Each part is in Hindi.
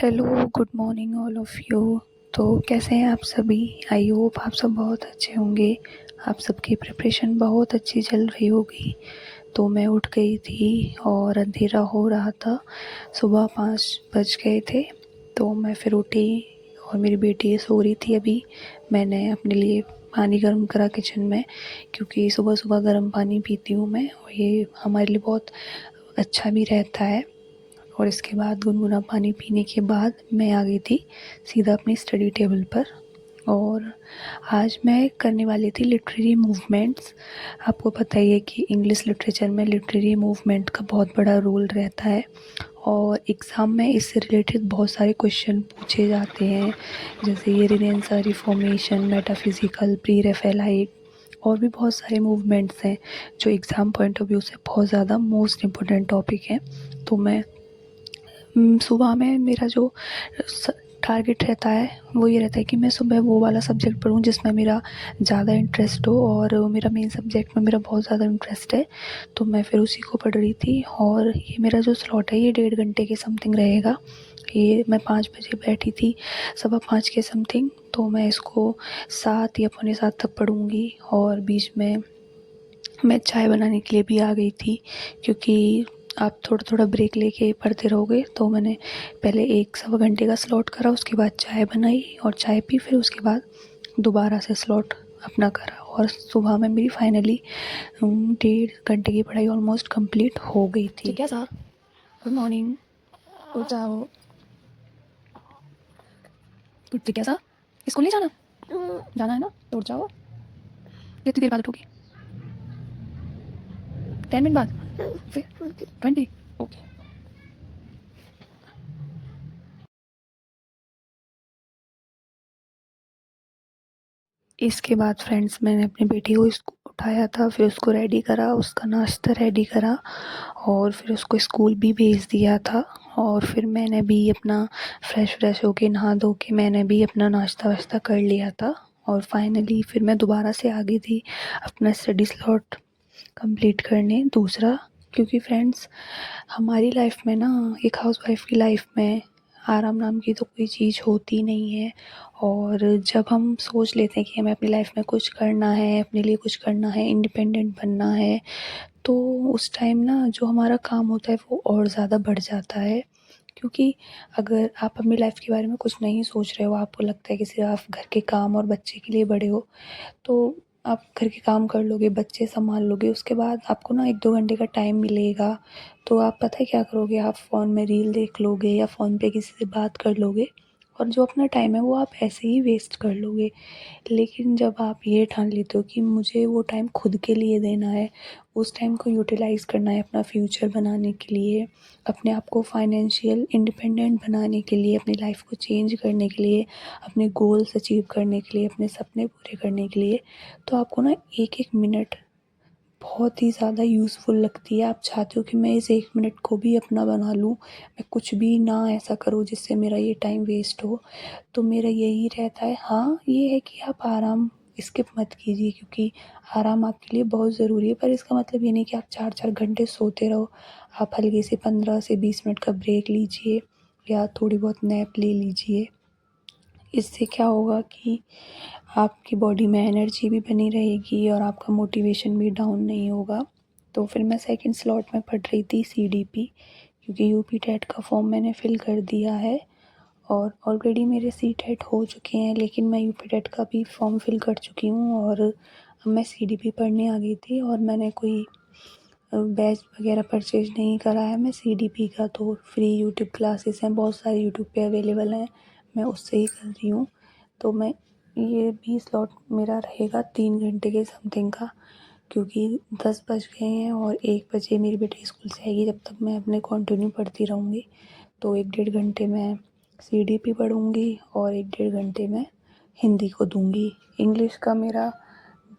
Hello, good morning all of you. तो कैसे हैं आप सभी? आई होप आप सब बहुत अच्छे होंगे। आप सबकी प्रिपरेशन बहुत अच्छी चल रही होगी। तो मैं उठ गई थी और अंधेरा हो रहा था, सुबह 5 बज गए थे। तो मैं फिर उठी और मेरी बेटी सो रही थी अभी। मैंने अपने लिए पानी गर्म करा किचन में, क्योंकि सुबह सुबह गर्म पानी पीती हूँ मैं, और ये हमारे लिए बहुत अच्छा भी रहता है। और इसके बाद गुनगुना पानी पीने के बाद मैं आ गई थी सीधा अपनी स्टडी टेबल पर। और आज मैं करने वाली थी लिटरेरी मूवमेंट्स। आपको पता ही है कि इंग्लिश लिटरेचर में लिटरेरी मूवमेंट का बहुत बड़ा रोल रहता है, और एग्ज़ाम में इससे रिलेटेड बहुत सारे क्वेश्चन पूछे जाते हैं, जैसे ये रेनेसां रिफॉर्मेशन, मेटाफिज़िकल, प्री रफेलाइट, और भी बहुत सारे मूवमेंट्स हैं जो एग्ज़ाम पॉइंट ऑफ व्यू से बहुत ज़्यादा मोस्ट इम्पोर्टेंट टॉपिक हैं। तो मैं सुबह में मेरा जो टारगेट रहता है वो ये रहता है कि मैं सुबह वो वाला सब्जेक्ट पढूँ जिसमें मेरा ज़्यादा इंटरेस्ट हो, और मेरा मेन सब्जेक्ट में मेरा बहुत ज़्यादा इंटरेस्ट है। तो मैं फिर उसी को पढ़ रही थी, और ये मेरा जो स्लॉट है ये 1.5 घंटे के समथिंग रहेगा। ये मैं 5 बजे बैठी थी, 5:15 के समथिंग। तो मैं इसको 7 या पौने 7 तक पढ़ूँगी। और बीच में मैं चाय बनाने के लिए भी आ गई थी, क्योंकि आप थोड़ा थोड़ा ब्रेक लेके पढ़ते रहोगे। तो मैंने पहले 1 सवा घंटे का स्लॉट करा, उसके बाद चाय बनाई और चाय पी, फिर उसके बाद दोबारा से स्लॉट अपना करा। और सुबह में मेरी फाइनली 1.5 घंटे की पढ़ाई ऑलमोस्ट कंप्लीट हो गई थी। ठीक है सर, गुड मॉर्निंग। उठ जाओ। ठीक है सर, स्कूल नहीं जाना? जाना है ना, तो उठ जाओ। कितनी देर बाद उठोगी? 10 मिनट बाद, फिर 20। ओके। इसके बाद फ्रेंड्स मैंने अपनी बेटी को उठाया था, फिर उसको रेडी करा, उसका नाश्ता रेडी करा, और फिर उसको स्कूल भी भेज दिया था। और फिर मैंने भी अपना फ्रेश होके नहा धो के मैंने भी अपना नाश्ता वाश्ता कर लिया था। और फाइनली फिर मैं दोबारा से आ गई थी अपना स्टडी स्लॉट कंप्लीट करने दूसरा। क्योंकि फ्रेंड्स, हमारी लाइफ में ना, एक हाउसवाइफ की लाइफ में आराम नाम की तो कोई चीज़ होती नहीं है। और जब हम सोच लेते हैं कि हमें अपनी लाइफ में कुछ करना है, अपने लिए कुछ करना है, इंडिपेंडेंट बनना है, तो उस टाइम ना जो हमारा काम होता है वो और ज़्यादा बढ़ जाता है। क्योंकि अगर आप अपनी लाइफ के बारे में कुछ नहीं सोच रहे हो, आपको लगता है कि सिर्फ आप घर के काम और बच्चे के लिए बड़े हो, तो आप घर के काम कर लोगे, बच्चे सँभाल लोगे, उसके बाद आपको ना 1-2 घंटे का टाइम मिलेगा, तो आप पता है क्या करोगे? आप फ़ोन में रील देख लोगे या फ़ोन पे किसी से बात कर लोगे, और जो अपना टाइम है वो आप ऐसे ही वेस्ट कर लोगे। लेकिन जब आप ये ठान लेते हो कि मुझे वो टाइम खुद के लिए देना है, उस टाइम को यूटिलाइज़ करना है अपना फ्यूचर बनाने के लिए, अपने आप को फाइनेंशियल इंडिपेंडेंट बनाने के लिए, अपनी लाइफ को चेंज करने के लिए, अपने गोल्स अचीव करने के लिए, अपने सपने पूरे करने के लिए, तो आपको ना एक-एक मिनट बहुत ही ज़्यादा यूज़फुल लगती है। आप चाहते हो कि मैं इस 1 मिनट को भी अपना बना लूँ, मैं कुछ भी ना ऐसा करूँ जिससे मेरा ये टाइम वेस्ट हो। तो मेरा यही रहता है। हाँ, ये है कि आप आराम स्किप मत कीजिए, क्योंकि आराम आपके लिए बहुत ज़रूरी है, पर इसका मतलब ये नहीं कि आप 4-4 घंटे सोते रहो। आप हल्के से 15 से 20 मिनट का ब्रेक लीजिए, या थोड़ी बहुत नैप ले लीजिए। इससे क्या होगा कि आपकी बॉडी में एनर्जी भी बनी रहेगी और आपका मोटिवेशन भी डाउन नहीं होगा। तो फिर मैं सेकंड स्लॉट में पढ़ रही थी सीडीपी, क्योंकि यूपी टेट का फॉर्म मैंने फ़िल कर दिया है, और ऑलरेडी मेरे सीटेट हो चुके हैं, लेकिन मैं यूपी टेट का भी फॉर्म फ़िल कर चुकी हूँ। और अब मैं सीडीपी पढ़ने आ गई थी, और मैंने कोई बैच वगैरह परचेज़ नहीं करा है। मैं सीडीपी का तो फ्री यूट्यूब क्लासेस हैं, बहुत सारे यूट्यूब पे अवेलेबल हैं, मैं उससे ही कर रही हूँ। तो मैं ये भी स्लॉट मेरा रहेगा 3 घंटे के समथिंग का, क्योंकि 10 बज गए हैं और 1 बजे मेरी बेटी स्कूल से आएगी। जब तक मैं अपने कंटिन्यू पढ़ती रहूँगी, तो 1-1.5 घंटे मैं सीडीपी पढ़ूँगी और 1-1.5 घंटे मैं हिंदी को दूँगी। इंग्लिश का मेरा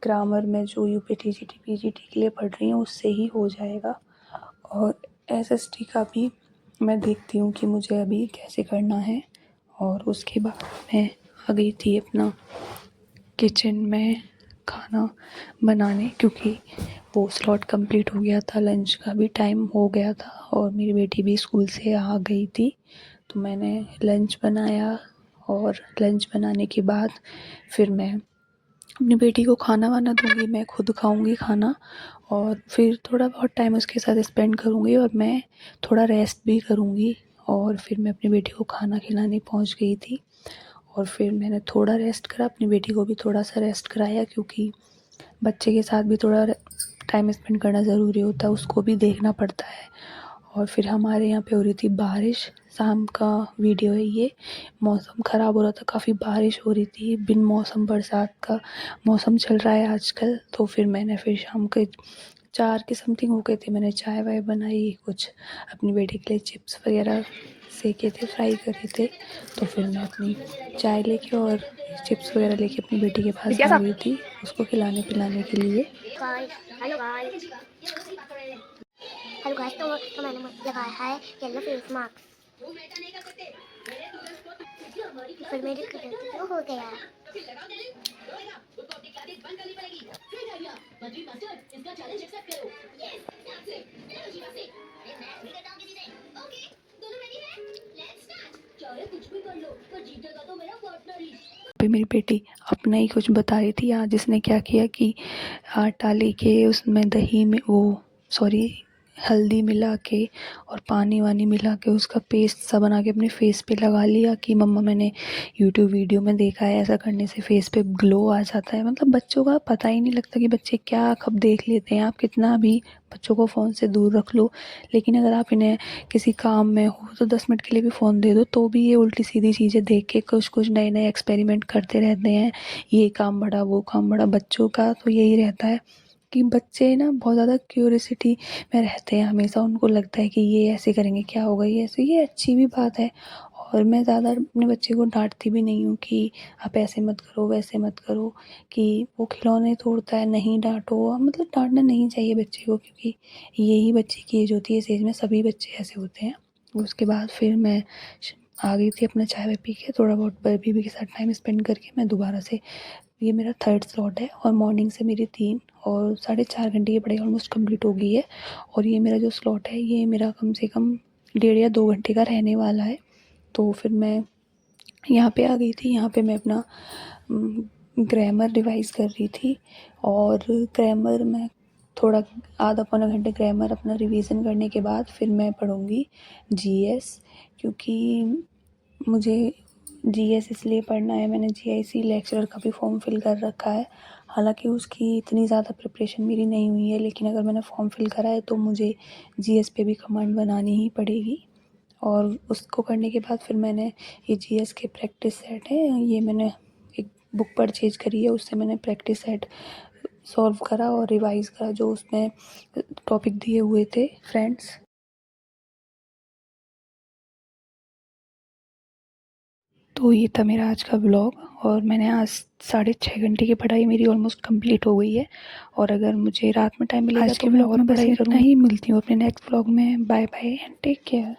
ग्रामर में जो यूपी टीजीटी पीजीटी के लिए पढ़ रही हूँ उससे ही हो जाएगा। और एसएसटी का भी मैं देखती हूँ कि मुझे अभी कैसे करना है। और उसके बाद मैं आ गई थी अपना किचन में खाना बनाने, क्योंकि वो स्लॉट कंप्लीट हो गया था, लंच का भी टाइम हो गया था और मेरी बेटी भी स्कूल से आ गई थी। तो मैंने लंच बनाया और लंच बनाने के बाद फिर मैं अपनी बेटी को खाना वाना दूँगी, मैं खुद खाऊँगी खाना और फिर थोड़ा बहुत टाइम उसके साथ स्पेंड करूँगी और मैं थोड़ा रेस्ट भी करूँगी। और फिर मैं अपनी बेटी को खाना खिलाने पहुँच गई थी और फिर मैंने थोड़ा रेस्ट करा, अपनी बेटी को भी थोड़ा-सा रेस्ट कराया क्योंकि बच्चे के साथ भी थोड़ा टाइम स्पेंड करना ज़रूरी होता है, उसको भी देखना पड़ता है। और फिर हमारे यहाँ पे हो रही थी बारिश, शाम का वीडियो है ये। मौसम ख़राब हो रहा था, काफ़ी बारिश हो रही थी, बिन मौसम बरसात का मौसम चल रहा है आजकल। तो फिर मैंने फिर शाम के 4 के समथिंग हो गए थे, मैंने चाय वाय बनाई, कुछ अपनी बेटी के लिए चिप्स वगैरह सेके थे, फ्राई करे थे। तो फिर मैं अपनी चाय लेके और चिप्स वगैरह लेके अपनी बेटी के पास आ जिज्ञासा गई थी, उसको खिलाने पिलाने के लिए। हेलो गाइस, तो मैंने लगाया है येलो फेस मास्क। फिर मेरी तो हो गया। पे मेरी बेटी अपना ही कुछ बता रही थी। आज इसने क्या किया कि आटा लेके उसमें दही में वो सॉरी हल्दी मिला के और पानी वानी मिला के उसका पेस्ट सा बना के अपने फेस पे लगा लिया कि मम्मा मैंने यूट्यूब वीडियो में देखा है, ऐसा करने से फेस पे ग्लो आ जाता है। मतलब बच्चों का पता ही नहीं लगता कि बच्चे क्या कब देख लेते हैं। आप कितना भी बच्चों को फ़ोन से दूर रख लो, लेकिन अगर आप इन्हें किसी काम में हो तो 10 मिनट के लिए भी फ़ोन दे दो तो भी ये उल्टी सीधी चीज़ें देख के कुछ कुछ नए नए एक्सपेरिमेंट करते रहते हैं। ये काम बड़ा, वो काम बड़ा। बच्चों का तो यही रहता है कि बच्चे ना बहुत ज़्यादा क्यूरियोसिटी में रहते हैं हमेशा। उनको लगता है कि ये ऐसे करेंगे क्या होगा, ये ऐसे, ये अच्छी भी बात है। और मैं ज़्यादा अपने बच्चे को डांटती भी नहीं हूँ कि आप ऐसे मत करो, वैसे मत करो, कि वो खिलौने तोड़ता है, नहीं डांटो। मतलब डांटना नहीं चाहिए बच्चे को, क्योंकि यही बच्चे की एज होती है, इस एज में सभी बच्चे ऐसे होते हैं। उसके बाद फिर मैं आ गई थी अपना चाय वाय पी के, थोड़ा बहुत बेबी के साथ टाइम स्पेंड करके मैं दोबारा से, ये मेरा 3rd स्लॉट है और मॉर्निंग से मेरी 3 और 4.5 घंटे की पढ़ाई ऑलमोस्ट कंप्लीट हो गई है। और ये मेरा जो स्लॉट है ये मेरा कम से कम 1.5 या 2 घंटे का रहने वाला है। तो फिर मैं यहाँ पे आ गई थी। यहाँ पे मैं अपना ग्रामर रिवाइज़ कर रही थी और ग्रामर में थोड़ा आधा पौना घंटे ग्रामर अपना रिवीजन करने के बाद फिर मैं पढ़ूँगी जीएस, क्योंकि मुझे जीएस इसलिए पढ़ना है, मैंने जीआईसी लेक्चरर का भी फॉर्म फिल कर रखा है। हालांकि उसकी इतनी ज़्यादा प्रिपरेशन मेरी नहीं हुई है, लेकिन अगर मैंने फॉर्म फिल करा है तो मुझे जीएस पे भी कमांड बनानी ही पड़ेगी। और उसको करने के बाद फिर मैंने ये जीएस के प्रैक्टिस सेट है, ये मैंने एक बुक परचेज करी है, उससे मैंने प्रैक्टिस सेट सॉल्व करा और रिवाइज़ करा जो उसमें टॉपिक दिए हुए थे फ्रेंड्स। तो ये था मेरा आज का व्लॉग और मैंने आज 6.5 घंटे की पढ़ाई मेरी ऑलमोस्ट कंप्लीट हो गई है। और अगर मुझे रात में टाइम मिलेगा आज तो के मैं व्लॉग और में बस पढ़ाई इतना करूँगी। ही। मिलती हूँ अपने नेक्स्ट व्लॉग में। Bye bye and take care.